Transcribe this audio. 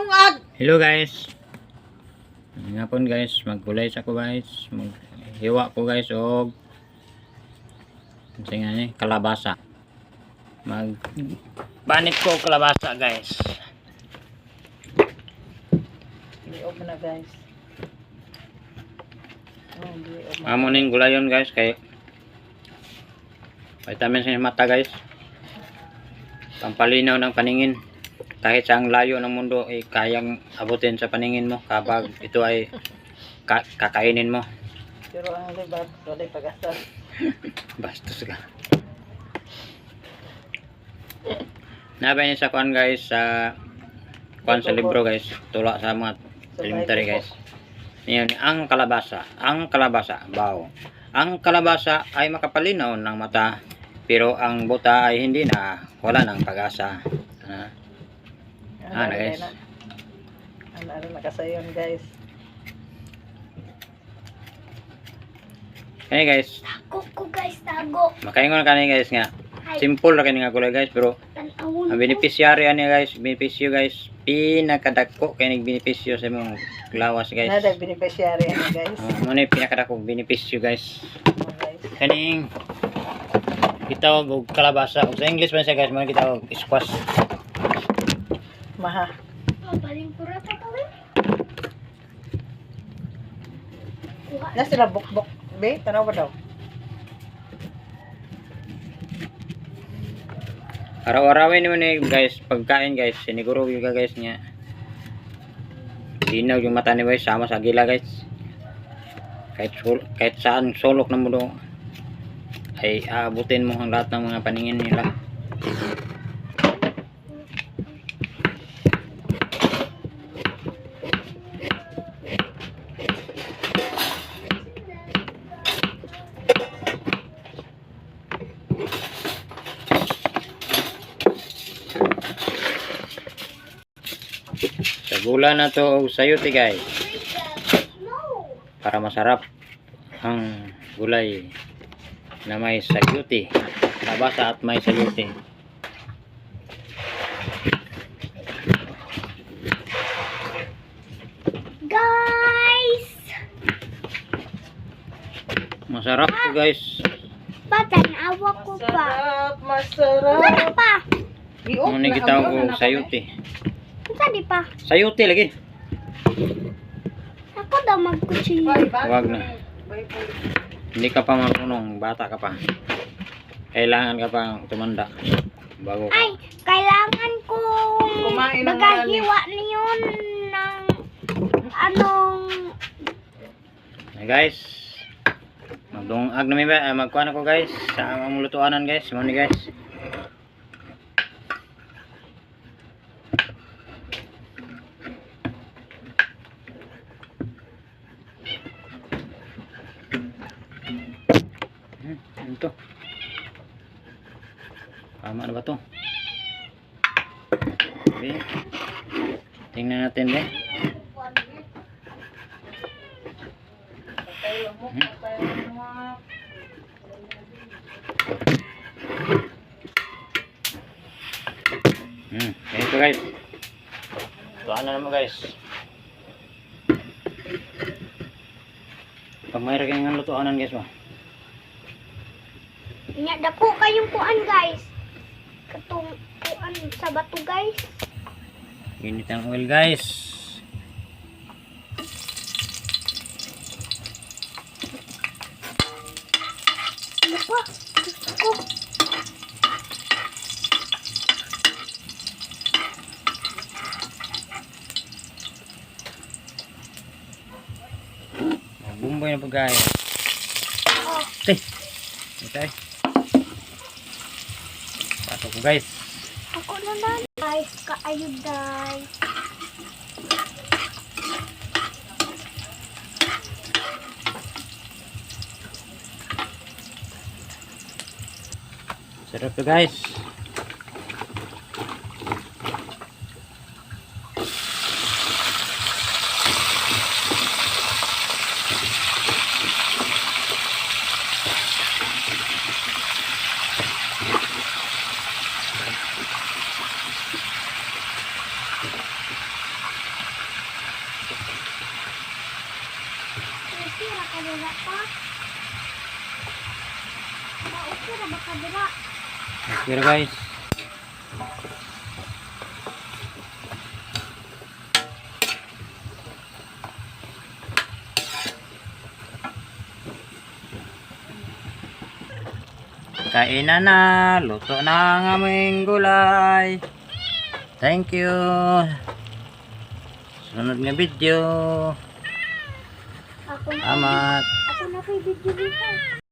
dungag. Hello guys. Ngapon guys, maggulay sa ko guys. Maghiwa ko guys og kalabasa. Magbanit ko kalabasa guys. Liog na guys. Amo ning gulayon guys kay vitamin sa mata guys. Pampalinaw ng paningin. Kahit sa ang layo ng mundo ay kayang abutin sa paningin mo kapag ito ay kakainin mo. Pero ang libar, wala pag-asa. Bastos ka. Nabay niya sa kuan guys, sa kuan sa libro guys, tula sa mga elementary guys. Yan, ang kalabasa, bawo. Ang kalabasa ay makapalinaw ng mata, pero ang buta ay hindi na, wala ng pag-asa. Na guys. Ano nakasayon guys. Kani guys. Tago guys, tago. Makaingon kani guys nga. Simple ra kani nga kulay guys, pero ang beneficiary ani guys, benepisyo guys, pinakadako kay ning benepisyo sa imong lawas guys. Nada beneficiary ani guys. Mo ni pinakadakong benepisyo guys. Guys. Kaning gitawag og kalabasa, ug sa English man siya guys, mo gitawag squash. Maha. Baling pura pa tawin. Na sila bukbok be, tanaw ba daw? Araw-arawin naman ni guys, pagkain guys, siniguro yung guys niya. Linaw yung mata ni guys, sama sa gila guys. Kahit saan sulok ng mundo ay aabutin mo ang lahat ng mga paningin nila. Gula na to og sayote guys para masarap ang gulay na may sayote, kalabasa at may sayote. Guys, Masarap to guys. patanawa ko pa. Masarap. Wala pa. Ano ni gitawag og sayote? Tadi pa. Sayote lagi. Ako daw magkutsilyo. Wag na. Hindi ka pa marunong, bata ka pa. Kailangan ka pa tumanda bago ka. Ay, kailangan kong Kumain ng magahiwa niyon ng anong Hey guys, magdungag na ba? Magkuhan ako guys sa among lutuanan guys. Mo ni guys. Ito. Tama na ba to? Okay. Tingnan natin din. Ito guys. Tuan na naman guys. Pag may raking ng lutuanan guys ba? dako kayong kuan guys. Katong kuan sa bato guys. Init ang oil guys. Ano pa? Gusto ko. Bumbay na po guys. Oh. Okay. Pato ko guys. Ako na lang. Guys, kaayod guys. Sarap to guys. Kadira pa. Okay ra ba kadira? Here guys. Kainan na, luto na ang aming gulay. Thank you. Sunod nga video. Ako Salamat. na video dito.